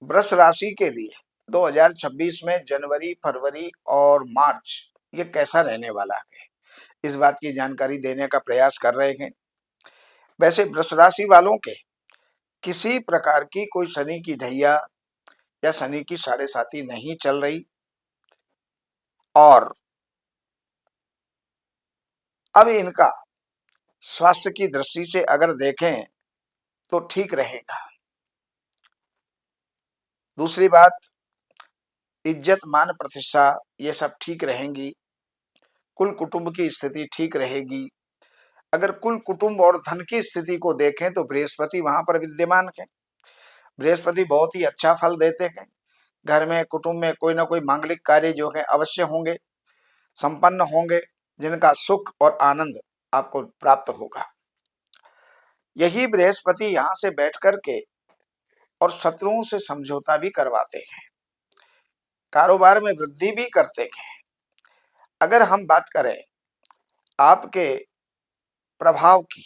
वृष राशि के लिए 2026 में जनवरी, फरवरी और मार्च ये कैसा रहने वाला है, इस बात की जानकारी देने का प्रयास कर रहे हैं। वैसे वृष राशि वालों के किसी प्रकार की कोई शनि की ढैया या शनि की साढ़े साती नहीं चल रही, और अब इनका स्वास्थ्य की दृष्टि से अगर देखें तो ठीक रहेगा। दूसरी बात, इज्जत, मान, प्रतिष्ठा ये सब ठीक रहेंगी। कुल कुटुंब की स्थिति ठीक रहेगी। अगर कुल कुटुंब और धन की स्थिति को देखें तो बृहस्पति वहां पर विद्यमान है। बृहस्पति बहुत ही अच्छा फल देते हैं। घर में, कुटुंब में कोई ना कोई मांगलिक कार्य जो है अवश्य होंगे, संपन्न होंगे, जिनका सुख और आनंद आपको प्राप्त होगा। यही बृहस्पति यहां से बैठ करके और शत्रुओं से समझौता भी करवाते हैं, कारोबार में वृद्धि भी करते हैं। अगर हम बात करें आपके प्रभाव की,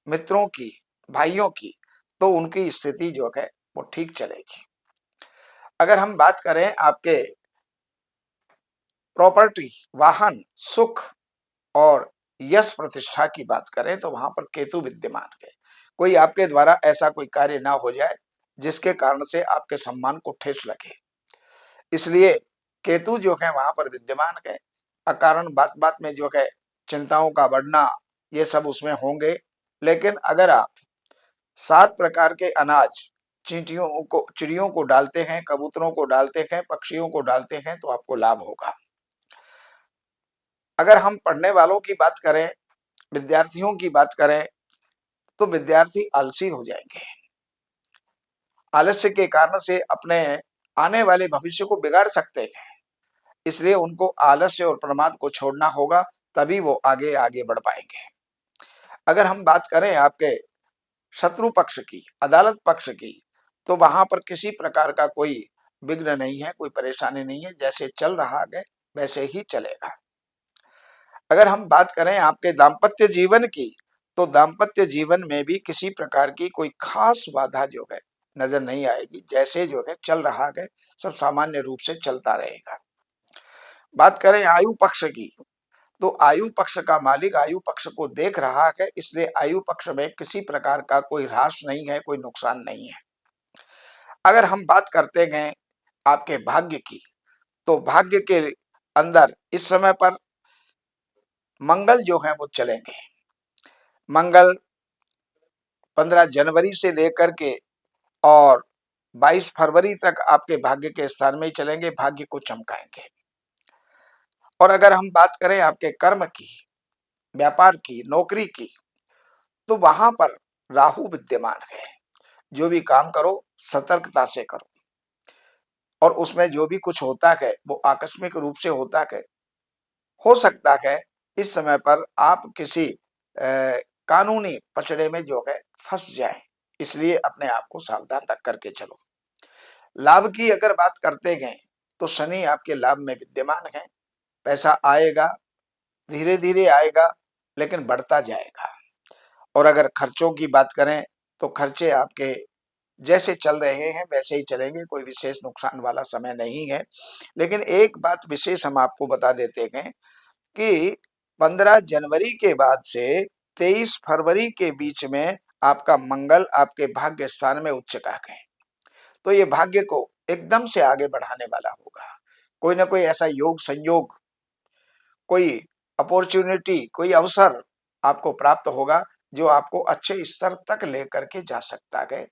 मित्रों की, भाइयों की, तो उनकी स्थिति जो है वो ठीक चलेगी। अगर हम बात करें आपके प्रॉपर्टी, वाहन, सुख और यश प्रतिष्ठा की बात करें तो वहां पर केतु विद्यमान है। कोई आपके द्वारा ऐसा कोई कार्य ना हो जाए जिसके कारण से आपके सम्मान को ठेस लगे, इसलिए केतु जो है वहां पर विद्यमान है। अकारण बात बात में जो है चिंताओं का बढ़ना, ये सब उसमें होंगे। लेकिन अगर आप 7 प्रकार के अनाज चिड़ियों को डालते हैं, कबूतरों को डालते हैं, पक्षियों को डालते हैं तो आपको लाभ होगा। अगर हम पढ़ने वालों की बात करें, विद्यार्थियों की बात करें, तो विद्यार्थी आलसी हो जाएंगे। आलस्य के कारण से अपने आने वाले भविष्य को बिगाड़ सकते हैं, इसलिए उनको आलस्य और प्रमाद को छोड़ना होगा, तभी वो आगे आगे बढ़ पाएंगे। अगर हम बात करें आपके शत्रु पक्ष की, अदालत पक्ष की, तो वहां पर किसी प्रकार का कोई विघ्न नहीं है, कोई परेशानी नहीं है। जैसे चल रहा है वैसे ही चलेगा। अगर हम बात करें आपके दाम्पत्य जीवन की, तो दाम्पत्य जीवन में भी किसी प्रकार की कोई खास बाधा जो है नजर नहीं आएगी। जैसे जो है चल रहा है सब सामान्य रूप से चलता रहेगा। बात करें आयु पक्ष की, तो आयु पक्ष का मालिक आयु पक्ष को देख रहा है, इसलिए आयु पक्ष में किसी प्रकार का कोई ह्रास नहीं है, कोई नुकसान नहीं है। अगर हम बात करते हैं आपके भाग्य की, तो भाग्य के अंदर इस समय पर मंगल जो है वो चलेंगे। मंगल 15 जनवरी से लेकर के और 22 फरवरी तक आपके भाग्य के स्थान में ही चलेंगे, भाग्य को चमकाएंगे। और अगर हम बात करें आपके कर्म की, व्यापार की, नौकरी की, तो वहां पर राहु विद्यमान है। जो भी काम करो सतर्कता से करो, और उसमें जो भी कुछ होता है वो आकस्मिक रूप से होता है। हो सकता है इस समय पर आप किसी कानूनी पचड़े में जो है फंस जाए, इसलिए अपने आप को सावधान रख करके चलो। लाभ की अगर बात करते हैं तो शनि आपके लाभ में विद्यमान है। पैसा आएगा, धीरे धीरे आएगा, लेकिन बढ़ता जाएगा। और अगर खर्चों की बात करें तो खर्चे आपके जैसे चल रहे हैं वैसे ही चलेंगे, कोई विशेष नुकसान वाला समय नहीं है। लेकिन एक बात विशेष हम आपको बता देते हैं कि 15 जनवरी के बाद से 23 फरवरी के बीच में आपका मंगल आपके भाग्य स्थान में उच्च का है। तो ये भाग्य को एकदम से आगे बढ़ाने वाला होगा। कोई ना कोई ऐसा योग संयोग, कोई अपॉर्चुनिटी, कोई अवसर आपको प्राप्त होगा जो आपको अच्छे स्तर तक लेकर के जा सकता है।